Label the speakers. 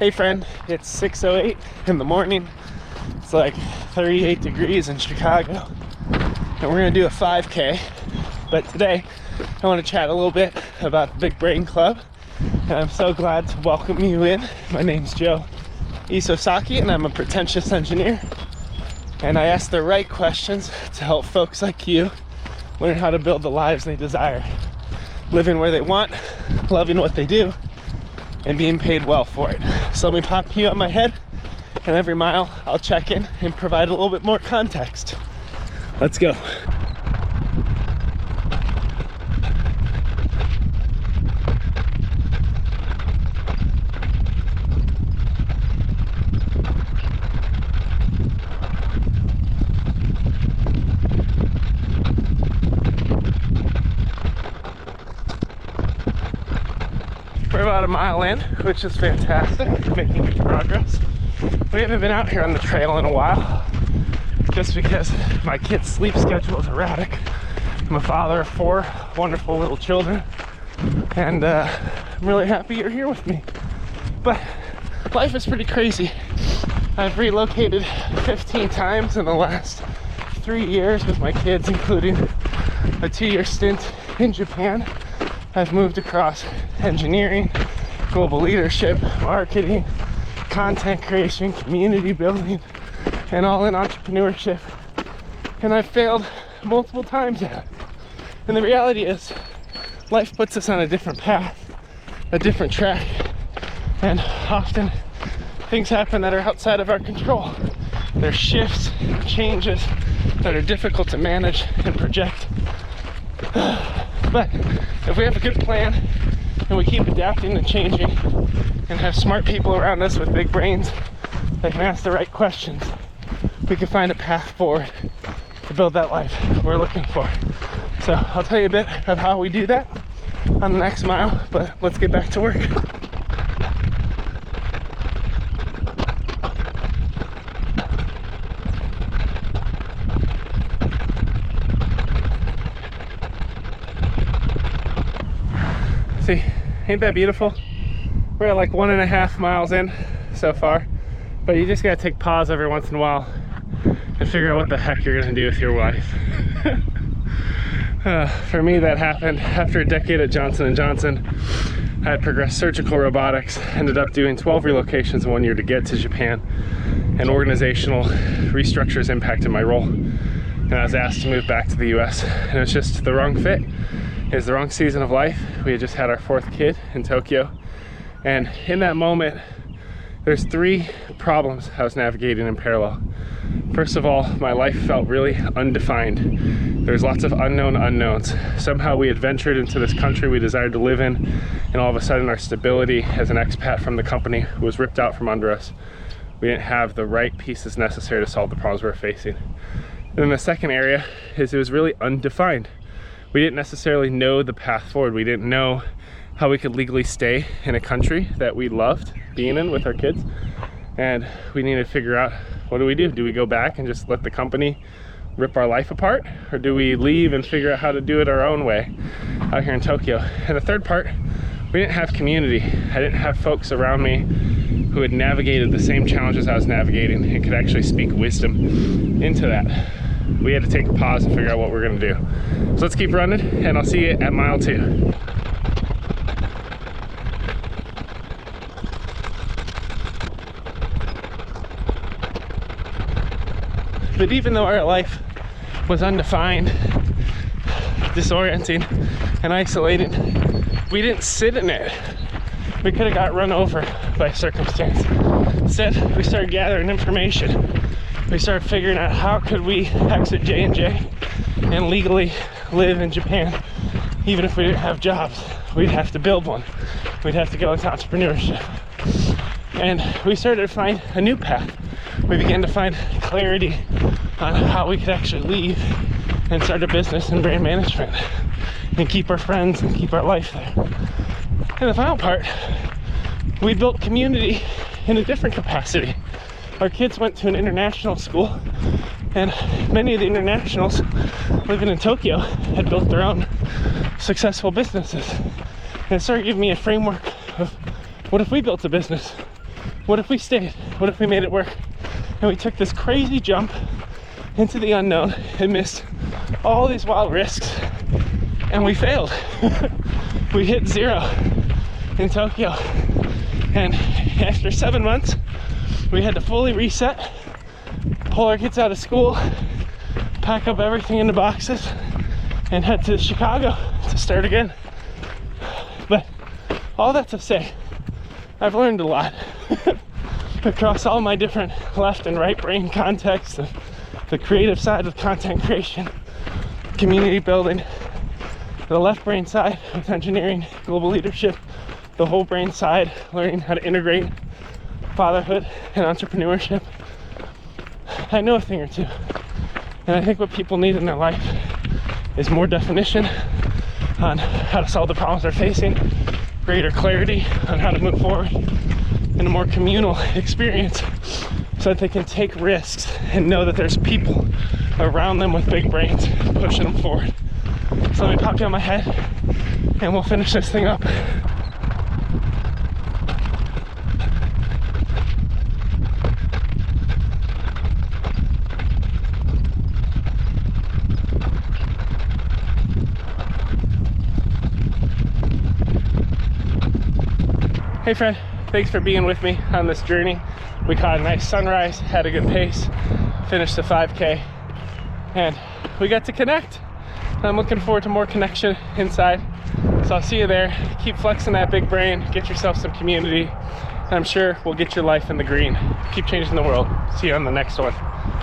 Speaker 1: Hey friend, it's 6:08 in the morning. It's like 38 degrees in Chicago. And we're gonna do a 5K. But today, I wanna chat a little bit about the Big Brain Club. And I'm so glad to welcome you in. My name's Joe Isosaki, and I'm a pretentious engineer. And I ask the right questions to help folks like you learn how to build the lives they desire. Living where they want, loving what they do, and being paid well for it. So let me pop you on my head, and every mile I'll check in and provide a little bit more context. Let's go. We're about a mile in, which is fantastic, making good progress. We haven't been out here on the trail in a while, just because my kids' sleep schedule is erratic. I'm a father of 4 wonderful little children, and I'm really happy you're here with me. But life is pretty crazy. I've relocated 15 times in the last 3 years with my kids, including a 2-year stint in Japan. I've moved across engineering, global leadership, marketing, content creation, community building, and all in entrepreneurship. And I've failed multiple times at it. And the reality is, life puts us on a different path, a different track. And often things happen that are outside of our control. There's shifts, changes that are difficult to manage and project. But if we have a good plan and we keep adapting and changing and have smart people around us with big brains that can ask the right questions, we can find a path forward to build that life we're looking for. So I'll tell you a bit of how we do that on the next mile, but let's get back to work. See, ain't that beautiful? We're at like 1.5 miles in so far, but you just gotta take pause every once in a while and figure out what the heck you're gonna do with your life. For me, that happened after a decade at Johnson & Johnson. I had progressed surgical robotics, ended up doing 12 relocations in 1 year to get to Japan, and organizational restructures impacted my role. And I was asked to move back to the US, and it was just the wrong fit. It was the wrong season of life. We had just had our 4th kid in Tokyo. And in that moment, there's 3 problems I was navigating in parallel. First of all, my life felt really undefined. There's lots of unknown unknowns. Somehow we had ventured into this country we desired to live in, and all of a sudden our stability as an expat from the company was ripped out from under us. We didn't have the right pieces necessary to solve the problems we were facing. And then the second area is it was really undefined. We didn't necessarily know the path forward. We didn't know how we could legally stay in a country that we loved being in with our kids. And we needed to figure out, what do we do? Do we go back and just let the company rip our life apart? Or do we leave and figure out how to do it our own way out here in Tokyo? And the third part, we didn't have community. I didn't have folks around me who had navigated the same challenges I was navigating and could actually speak wisdom into that. We had to take a pause and figure out what we're gonna do. So let's keep running, and I'll see you at mile 2. But even though our life was undefined, disorienting, and isolated, we didn't sit in it. We could have got run over by circumstance. Instead, we started gathering information. We started figuring out how could we exit J&J and legally live in Japan. Even if we didn't have jobs, we'd have to build one. We'd have to go into entrepreneurship. And we started to find a new path. We began to find clarity on how we could actually leave and start a business in brand management and keep our friends and keep our life there. And the final part, we built community in a different capacity. Our kids went to an international school, and many of the internationals living in Tokyo had built their own successful businesses. And it started giving me a framework of, what if we built a business? What if we stayed? What if we made it work? And we took this crazy jump into the unknown and missed all these wild risks, and we failed. We hit 0 in Tokyo, and after 7 months we had to fully reset, pull our kids out of school, pack up everything into boxes, and head to Chicago to start again. But all that to say, I've learned a lot across all my different left and right brain contexts, the creative side of content creation, community building, the left brain side with engineering, global leadership, the whole brain side, learning how to integrate fatherhood and entrepreneurship. I know a thing or two, and I think what people need in their life is more definition on how to solve the problems they're facing, greater clarity on how to move forward in a more communal experience, so that they can take risks and know that there's people around them with big brains pushing them forward. So let me pop you on my head and we'll finish this thing up. Hey friend, thanks for being with me on this journey. We caught a nice sunrise, had a good pace, finished the 5K, and we got to connect. I'm looking forward to more connection inside. So I'll see you there. Keep flexing that big brain, get yourself some community, and I'm sure we'll get your life in the green. Keep changing the world. See you on the next one.